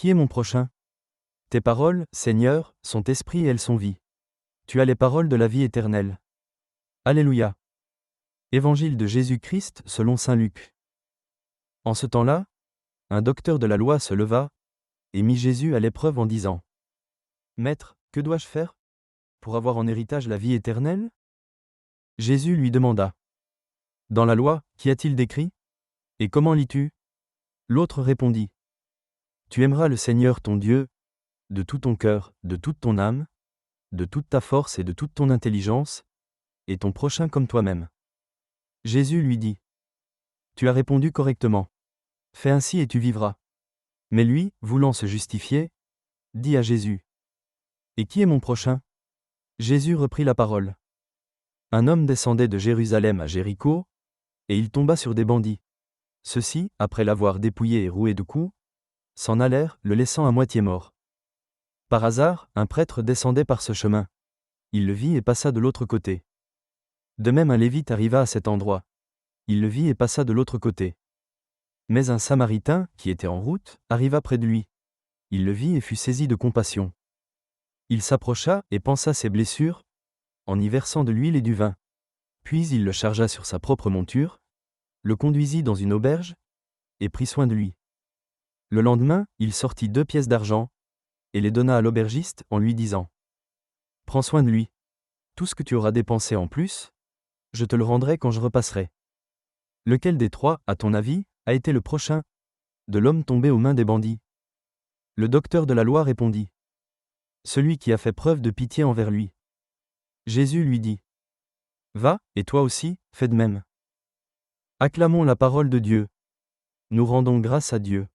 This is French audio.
Qui est mon prochain? Tes paroles, Seigneur, sont esprit et elles sont vie. Tu as les paroles de la vie éternelle. Alléluia. Évangile de Jésus-Christ selon saint Luc. En ce temps-là, un docteur de la loi se leva et mit Jésus à l'épreuve en disant: Maître, que dois-je faire pour avoir en héritage la vie éternelle? Jésus lui demanda: Dans la loi, qu'y a-t-il d'écrit? Et comment lis-tu? L'autre répondit: Tu aimeras le Seigneur ton Dieu de tout ton cœur, de toute ton âme, de toute ta force et de toute ton intelligence, et ton prochain comme toi-même. Jésus lui dit: Tu as répondu correctement. Fais ainsi et tu vivras. Mais lui, voulant se justifier, dit à Jésus: Et qui est mon prochain? Jésus reprit la parole. Un homme descendait de Jérusalem à Jéricho, et il tomba sur des bandits. Ceux-ci, après l'avoir dépouillé et roué de coups, s'en allèrent, le laissant à moitié mort. Par hasard, un prêtre descendait par ce chemin. Il le vit et passa de l'autre côté. De même un lévite arriva à cet endroit. Il le vit et passa de l'autre côté. Mais un Samaritain, qui était en route, arriva près de lui. Il le vit et fut saisi de compassion. Il s'approcha et pansa ses blessures, en y versant de l'huile et du vin. Puis il le chargea sur sa propre monture, le conduisit dans une auberge, et prit soin de lui. Le lendemain, il sortit 2 pièces d'argent, et les donna à l'aubergiste en lui disant: Prends soin de lui. Tout ce que tu auras dépensé en plus, je te le rendrai quand je repasserai. Lequel des 3, à ton avis, a été le prochain de l'homme tombé aux mains des bandits? Le docteur de la loi répondit: Celui qui a fait preuve de pitié envers lui. Jésus lui dit: Va, et toi aussi, fais de même. Acclamons la parole de Dieu. Nous rendons grâce à Dieu.